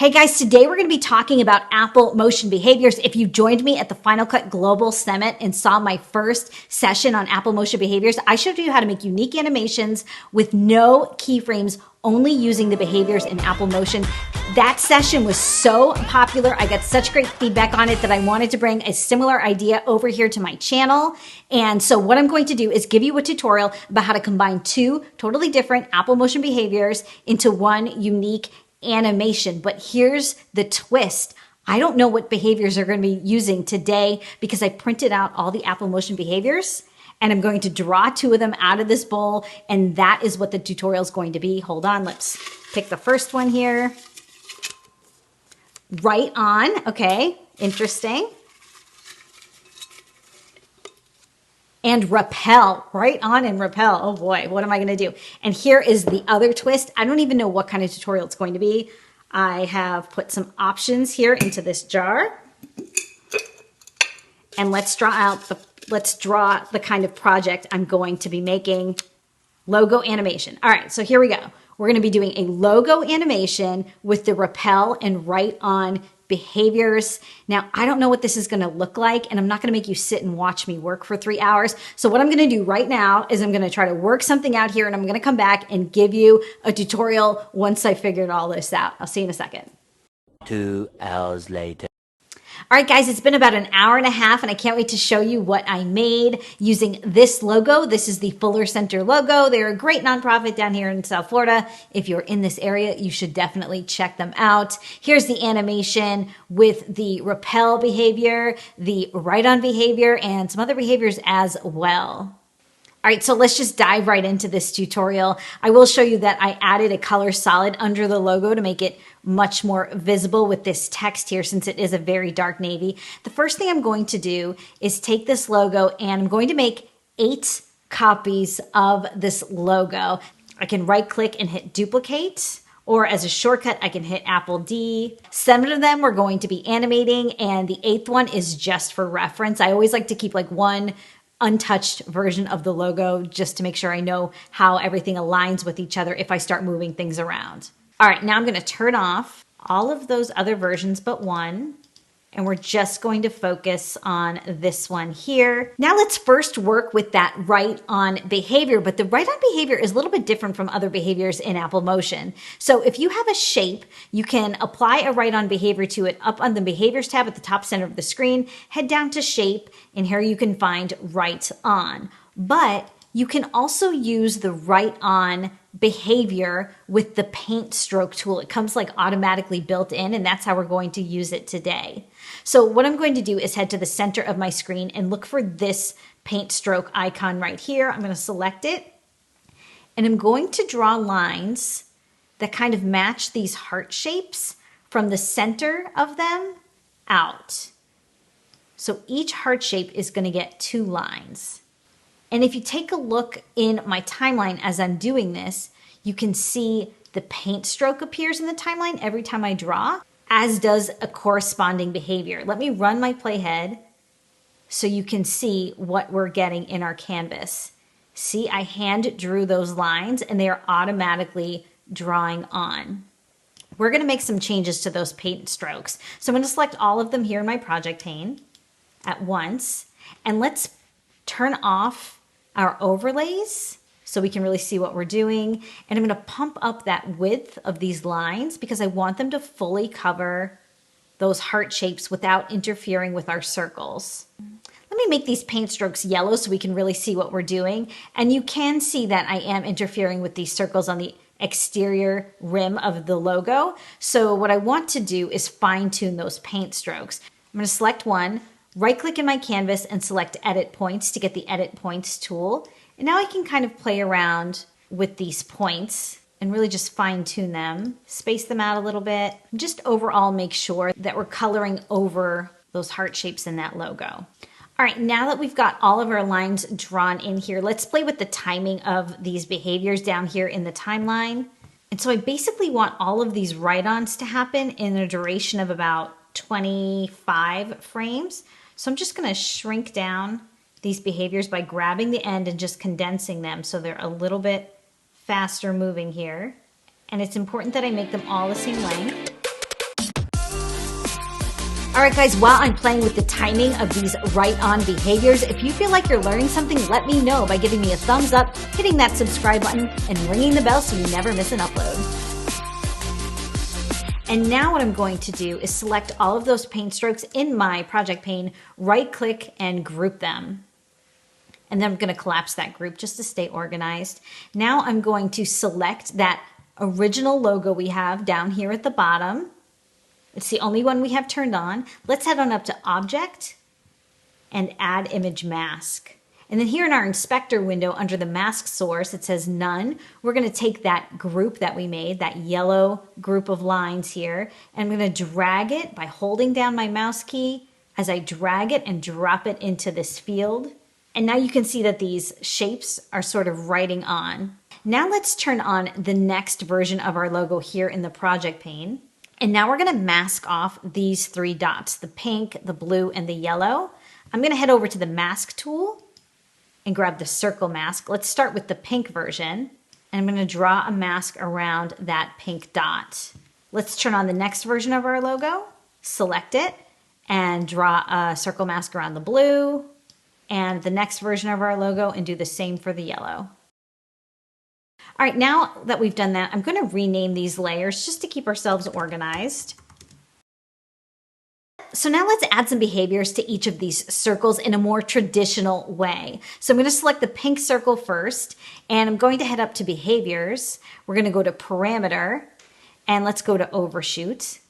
Hey guys, today we're going to be talking about Apple motion behaviors. If you joined me at the Final Cut Global Summit and saw my first session on Apple motion behaviors, I showed you how to make unique animations with no keyframes, only using the behaviors in Apple Motion. That session was so popular. I got such great feedback on it that I wanted to bring a similar idea over here to my channel. And so what I'm going to do is give you a tutorial about how to combine two totally different Apple motion behaviors into one unique animation. But here's the twist. I don't know what behaviors are going to be using today because I printed out all the Apple motion behaviors and I'm going to draw two of them out of this bowl. And that is what the tutorial is going to be. Hold on. Let's pick the first one here. Write on. Okay. Interesting. And repel, write on and repel. Oh boy, what am I going to do? And here is the other twist. I don't even know what kind of tutorial it's going to be. I have put some options here into this jar. And let's draw the kind of project I'm going to be making. Logo animation. All right, so here we go. We're going to be doing a logo animation with the repel and write on behaviors. Now, I don't know what this is going to look like, and I'm not going to make you sit and watch me work for 3 hours. So what I'm going to do right now is I'm going to try to work something out here, and I'm going to come back and give you a tutorial once I figured all this out. I'll see you in a second. 2 hours later. All right, guys, it's been about an hour and a half, and I can't wait to show you what I made using this logo. This is the Fuller Center logo. They're a great nonprofit down here in South Florida. If you're in this area, you should definitely check them out. Here's the animation with the repel behavior, the write on behavior, and some other behaviors as well. All right, so let's just dive right into this tutorial. I will show you that I added a color solid under the logo to make it much more visible with this text here since it is a very dark navy. The first thing I'm going to do is take this logo and I'm going to make 8 copies of this logo. I can right click and hit duplicate, or as a shortcut, I can hit Apple D. 7 of them we're going to be animating, and the 8th one is just for reference. I always like to keep like one untouched version of the logo just to make sure I know how everything aligns with each other if I start moving things around. All right, now I'm going to turn off all of those other versions but one, and we're just going to focus on this one here. Now let's first work with that write on behavior, but the write on behavior is a little bit different from other behaviors in Apple Motion. So if you have a shape, you can apply a write on behavior to it up on the behaviors tab at the top center of the screen, head down to shape, and here you can find write on. But you can also use the write on behavior with the paint stroke tool. It comes like automatically built in, and that's how we're going to use it today. So what I'm going to do is head to the center of my screen and look for this paint stroke icon right here. I'm going to select it, and I'm going to draw lines that kind of match these heart shapes from the center of them out. So each heart shape is going to get 2 lines. And if you take a look in my timeline as I'm doing this, you can see the paint stroke appears in the timeline every time I draw, as does a corresponding behavior. Let me run my playhead so you can see what we're getting in our canvas. See, I hand drew those lines and they are automatically drawing on. We're going to make some changes to those paint strokes. So I'm going to select all of them here in my project pane at once, and let's turn off our overlays so we can really see what we're doing. And I'm going to pump up that width of these lines because I want them to fully cover those heart shapes without interfering with our circles. Let me make these paint strokes yellow so we can really see what we're doing. And you can see that I am interfering with these circles on the exterior rim of the logo. So what I want to do is fine tune those paint strokes. I'm going to select one, right click in my canvas and select edit points to get the edit points tool. And now I can kind of play around with these points and really just fine tune them, space them out a little bit, and just overall make sure that we're coloring over those heart shapes in that logo. All right, now that we've got all of our lines drawn in here, let's play with the timing of these behaviors down here in the timeline. And so I basically want all of these write-ons to happen in a duration of about 25 frames. So I'm just going to shrink down these behaviors by grabbing the end and just condensing them so they're a little bit faster moving here. And it's important that I make them all the same length. All right, guys, while I'm playing with the timing of these write-on behaviors, if you feel like you're learning something, let me know by giving me a thumbs up, hitting that subscribe button, and ringing the bell so you never miss an upload. And now what I'm going to do is select all of those paint strokes in my project pane, right-click, and group them. And then I'm going to collapse that group just to stay organized. Now I'm going to select that original logo we have down here at the bottom. It's the only one we have turned on. Let's head on up to Object and Add Image Mask. And then here in our inspector window under the mask source, it says None. We're going to take that group that we made, that yellow group of lines here, and I'm going to drag it by holding down my mouse key as I drag it and drop it into this field. And now you can see that these shapes are sort of writing on. Now let's turn on the next version of our logo here in the project pane. And now we're going to mask off these three dots, the pink, the blue, and the yellow. I'm going to head over to the mask tool and grab the circle mask. Let's start with the pink version. And I'm going to draw a mask around that pink dot. Let's turn on the next version of our logo, select it, and draw a circle mask around the blue, and the next version of our logo, and do the same for the yellow. All right, now that we've done that, I'm going to rename these layers just to keep ourselves organized. So now let's add some behaviors to each of these circles in a more traditional way. So I'm going to select the pink circle first, and I'm going to head up to Behaviors. We're going to go to Parameter, and let's go to Overshoot.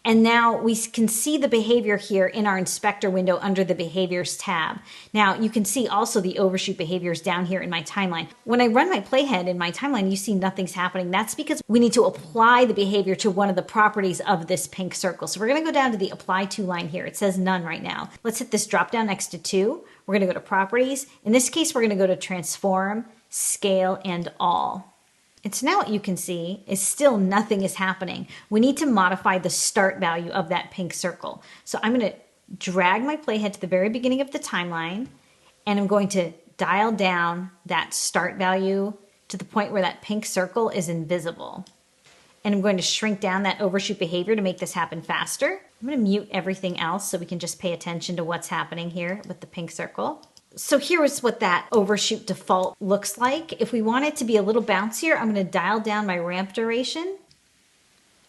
And now we can see the behavior here in our inspector window under the Behaviors tab. Now you can see also the Overshoot behaviors down here in my timeline. When I run my playhead in my timeline, you see nothing's happening. That's because we need to apply the behavior to one of the properties of this pink circle. So we're going to go down to the Apply To line here. It says None right now. Let's hit this drop down next to 2. We're going to go to Properties. In this case, we're going to go to Transform, Scale, and All. And so now what you can see is still nothing is happening. We need to modify the start value of that pink circle. So I'm going to drag my playhead to the very beginning of the timeline, and I'm going to dial down that start value to the point where that pink circle is invisible. And I'm going to shrink down that overshoot behavior to make this happen faster. I'm going to mute everything else so we can just pay attention to what's happening here with the pink circle. So here is what that overshoot default looks like. If we want it to be a little bouncier, I'm going to dial down my ramp duration.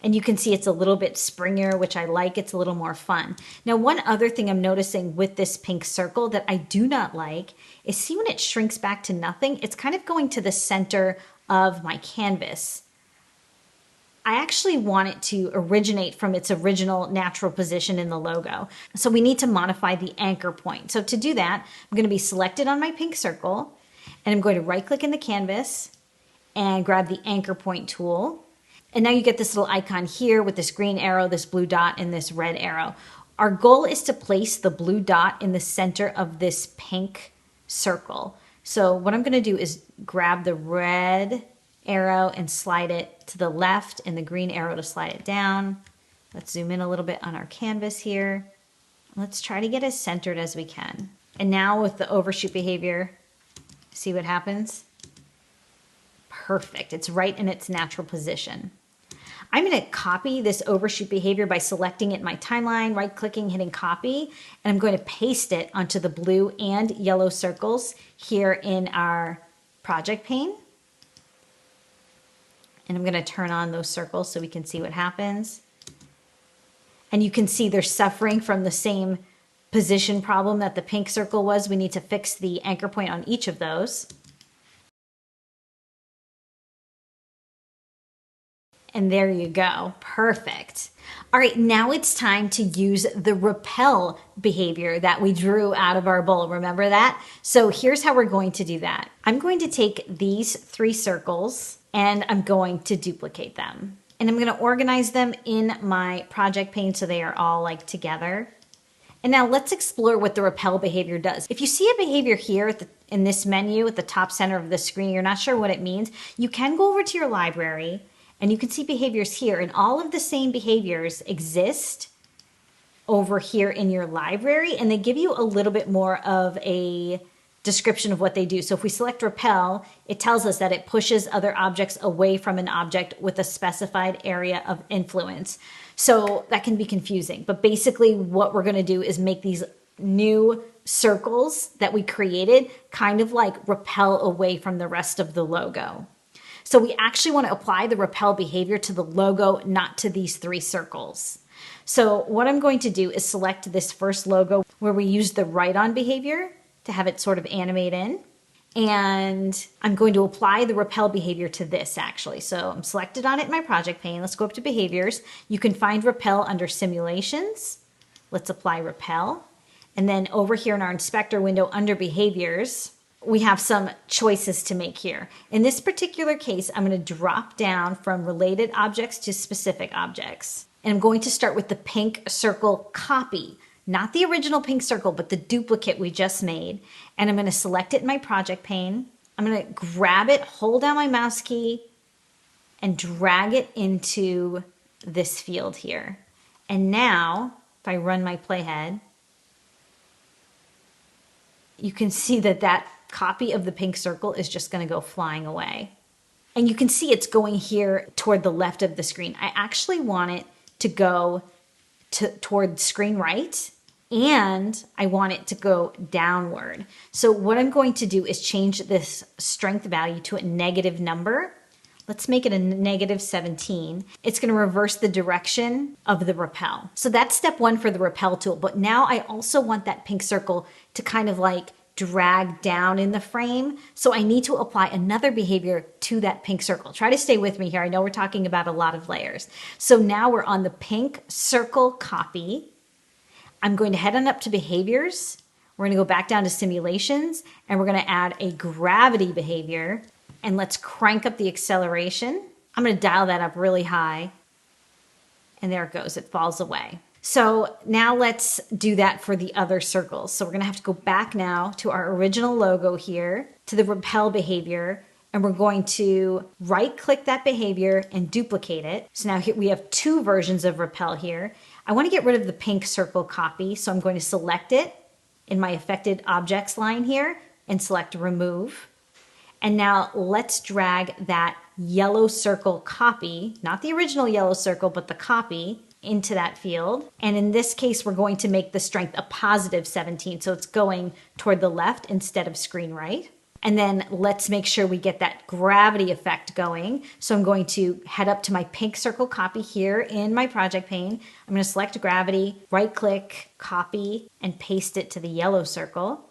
And you can see it's a little bit springier, which I like. It's a little more fun. Now, one other thing I'm noticing with this pink circle that I do not like is see when it shrinks back to nothing, it's kind of going to the center of my canvas. I actually want it to originate from its original natural position in the logo. So we need to modify the anchor point. So to do that, I'm going to be selected on my pink circle, and I'm going to right-click in the canvas and grab the anchor point tool. And now you get this little icon here with this green arrow, this blue dot, and this red arrow. Our goal is to place the blue dot in the center of this pink circle. So what I'm going to do is grab the red arrow and slide it to the left, and the green arrow to slide it down. Let's zoom in a little bit on our canvas here. Let's try to get as centered as we can. And now with the overshoot behavior, see what happens? Perfect. It's right in its natural position. I'm going to copy this overshoot behavior by selecting it in my timeline, right-clicking, hitting copy, and I'm going to paste it onto the blue and yellow circles here in our project pane. And I'm going to turn on those circles so we can see what happens. And you can see they're suffering from the same position problem that the pink circle was. We need to fix the anchor point on each of those. And there you go. Perfect. All right, now it's time to use the repel behavior that we drew out of our bowl. Remember that? So here's how we're going to do that. I'm going to take these 3 circles and I'm going to duplicate them. And I'm going to organize them in my project pane so they are all like together. And now let's explore what the repel behavior does. If you see a behavior here in this menu at the top center of the screen, you're not sure what it means, you can go over to your library and you can see behaviors here, and all of the same behaviors exist over here in your library, and they give you a little bit more of a description of what they do. So if we select repel, it tells us that it pushes other objects away from an object with a specified area of influence. So that can be confusing, but basically what we're going to do is make these new circles that we created kind of like repel away from the rest of the logo. So we actually want to apply the repel behavior to the logo, not to these 3 circles. So what I'm going to do is select this first logo where we use the Write On behavior to have it sort of animate in. And I'm going to apply the repel behavior to this actually. So I'm selected on it in my project pane. Let's go up to behaviors. You can find repel under simulations. Let's apply repel. And then over here in our inspector window under behaviors, we have some choices to make here. In this particular case, I'm going to drop down from related objects to specific objects. And I'm going to start with the pink circle copy. Not the original pink circle, but the duplicate we just made. And I'm going to select it in my project pane. I'm going to grab it, hold down my mouse key, and drag it into this field here. And now, if I run my playhead, you can see that that copy of the pink circle is just going to go flying away. And you can see it's going here toward the left of the screen. I actually want it to go toward screen right, and I want it to go downward. So what I'm going to do is change this strength value to a negative number. Let's make it a negative 17. It's going to reverse the direction of the repel. So that's step 1 for the repel tool. But now I also want that pink circle to kind of like drag down in the frame. So I need to apply another behavior to that pink circle. Try to stay with me here. I know we're talking about a lot of layers. So now we're on the pink circle copy. I'm going to head on up to behaviors. We're going to go back down to simulations, and we're going to add a gravity behavior. And let's crank up the acceleration. I'm going to dial that up really high. And there it goes. It falls away. So now let's do that for the other circles. So we're going to have to go back now to our original logo here, to the repel behavior. And we're going to right-click that behavior and duplicate it. So now here we have 2 versions of repel here. I want to get rid of the pink circle copy. So I'm going to select it in my affected objects line here and select remove. And now let's drag that yellow circle copy, not the original yellow circle, but the copy, into that field. And in this case, we're going to make the strength a positive 17. So it's going toward the left instead of screen right. And then let's make sure we get that gravity effect going. So I'm going to head up to my pink circle copy here in my project pane. I'm going to select gravity, right click, copy, and paste it to the yellow circle.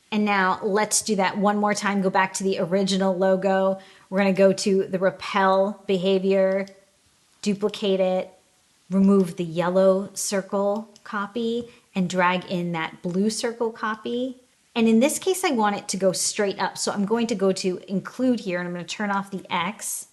And now let's do that one more time. Go back to the original logo. We're going to go to the repel behavior, duplicate it, remove the yellow circle copy, and drag in that blue circle copy. And in this case, I want it to go straight up. So I'm going to go to include here, and I'm going to turn off the X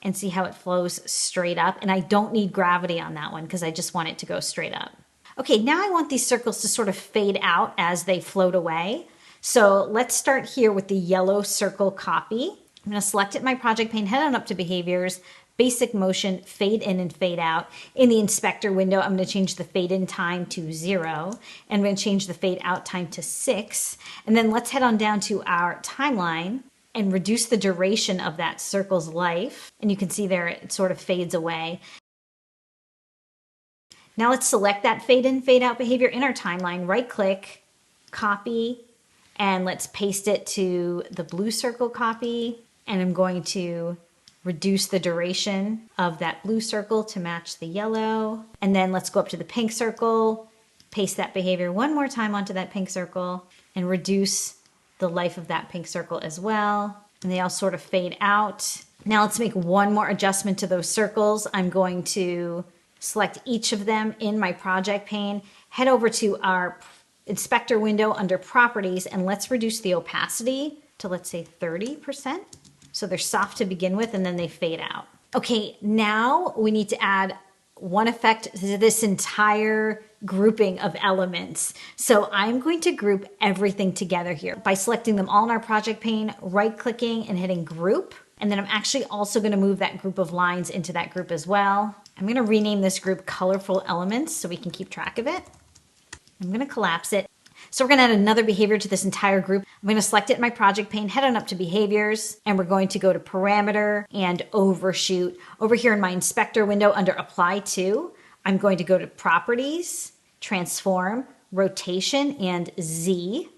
and see how it flows straight up. And I don't need gravity on that one because I just want it to go straight up. Okay, now I want these circles to sort of fade out as they float away. So let's start here with the yellow circle copy. I'm going to select it in my project pane, head on up to behaviors, basic motion, fade in and fade out. In the inspector window, I'm going to change the fade in time to 0, and I'm going to change the fade out time to 6. And then let's head on down to our timeline and reduce the duration of that circle's life. And you can see there it sort of fades away. Now let's select that fade in, fade out behavior in our timeline, right click, copy, and let's paste it to the blue circle copy. And I'm going to reduce the duration of that blue circle to match the yellow. And then let's go up to the pink circle, paste that behavior one more time onto that pink circle, and reduce the life of that pink circle as well. And they all sort of fade out. Now let's make one more adjustment to those circles. I'm going to select each of them in my project pane, head over to our inspector window under properties, and let's reduce the opacity to, let's say, 30%. So they're soft to begin with, and then they fade out. Okay, now we need to add one effect to this entire grouping of elements. So I'm going to group everything together here by selecting them all in our project pane, right-clicking and hitting group. And then I'm actually also going to move that group of lines into that group as well. I'm going to rename this group Colorful Elements so we can keep track of it. I'm going to collapse it. So we're going to add another behavior to this entire group. I'm going to select it in my project pane, head on up to behaviors, and we're going to go to parameter and overshoot. Over here in my inspector window under apply to, I'm going to go to properties, transform, rotation, and Z.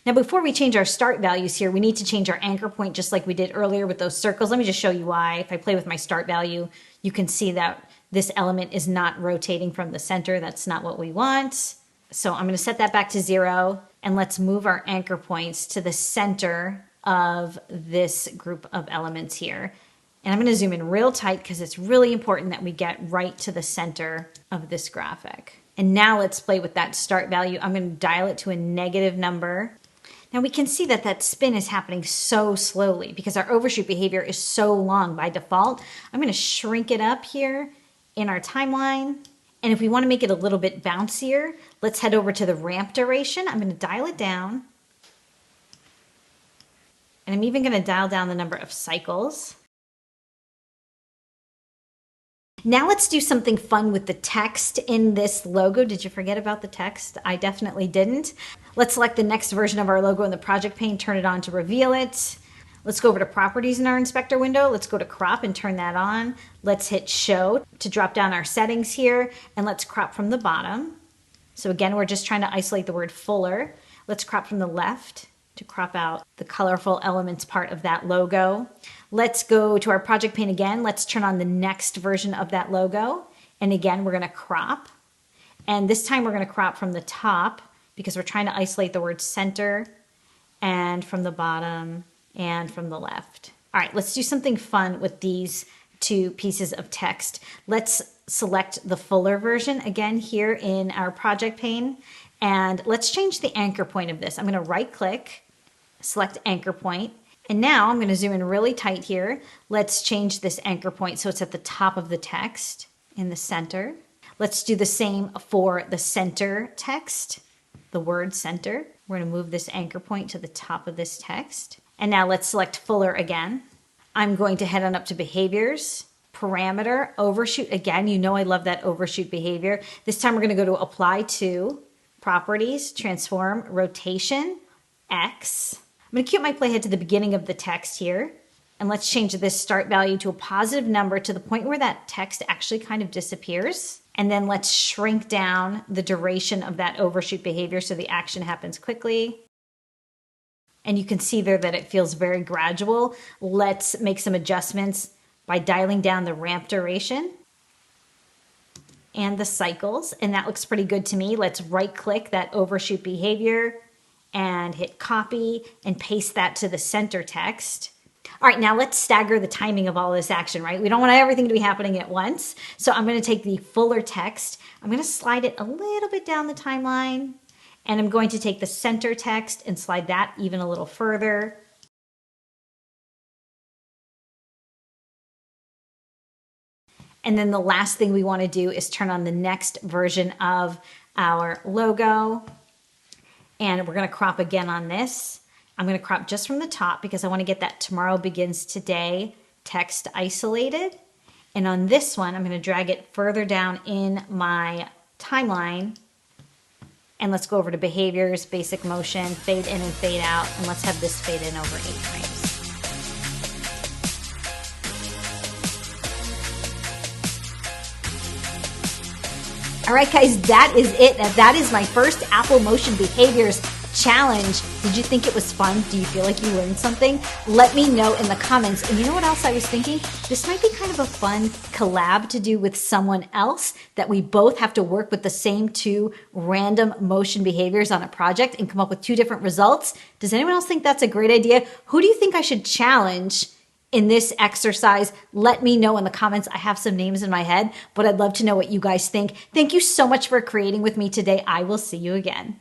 Now, before we change our start values here, we need to change our anchor point just like we did earlier with those circles. Let me just show you why. If I play with my start value, you can see that this element is not rotating from the center. That's not what we want. So I'm going to set that back to 0, and let's move our anchor points to the center of this group of elements here. And I'm going to zoom in real tight because it's really important that we get right to the center of this graphic. And now let's play with that start value. I'm going to dial it to a negative number. Now we can see that that spin is happening so slowly because our overshoot behavior is so long by default. I'm going to shrink it up here in our timeline. And if we want to make it a little bit bouncier, let's head over to the ramp duration. I'm going to dial it down. And I'm even going to dial down the number of cycles. Now let's do something fun with the text in this logo. Did you forget about the text? I definitely didn't. Let's select the next version of our logo in the project pane, turn it on to reveal it. Let's go over to properties in our inspector window. Let's go to crop and turn that on. Let's hit show to drop down our settings here, and let's crop from the bottom. So again, we're just trying to isolate the word fuller. Let's crop from the left to crop out the colorful elements part of that logo. Let's go to our project pane again. Let's turn on the next version of that logo. And again, we're going to crop. And this time we're going to crop from the top because we're trying to isolate the word center, and from the bottom and from the left. All right, let's do something fun with these two pieces of text. Let's select the fuller version again here in our project pane. And let's change the anchor point of this. I'm going to right click, select anchor point. And now I'm going to zoom in really tight here. Let's change this anchor point so it's at the top of the text in the center. Let's do the same for the center text, the word center. We're going to move this anchor point to the top of this text. And now let's select fuller again. I'm going to head on up to behaviors, parameter, overshoot. Again, you know I love that overshoot behavior. This time we're going to go to apply to, properties, transform, rotation, X. I'm going to cue my playhead to the beginning of the text here. And let's change this start value to a positive number to the point where that text actually kind of disappears. And then let's shrink down the duration of that overshoot behavior so the action happens quickly. And you can see there that it feels very gradual. Let's make some adjustments by dialing down the ramp duration and the cycles. And that looks pretty good to me. Let's right click that overshoot behavior and hit copy and paste that to the center text. All right, now let's stagger the timing of all this action, right? We don't want everything to be happening at once. So I'm going to take the fuller text. I'm going to slide it a little bit down the timeline. And I'm going to take the center text and slide that even a little further. And then the last thing we want to do is turn on the next version of our logo. And we're going to crop again on this. I'm going to crop just from the top because I want to get that tomorrow begins today text isolated. And on this one, I'm going to drag it further down in my timeline. And let's go over to behaviors, basic motion, fade in and fade out. And let's have this fade in over 8 times. All right, guys, that is it. That is my first Apple Motion Behaviors challenge. Did you think it was fun? Do you feel like you learned something? Let me know in the comments. And you know what else I was thinking? This might be kind of a fun collab to do with someone else, that we both have to work with the same 2 random motion behaviors on a project and come up with 2 different results. Does anyone else think that's a great idea? Who do you think I should challenge in this exercise? Let me know in the comments. I have some names in my head, but I'd love to know what you guys think. Thank you so much for creating with me today. I will see you again.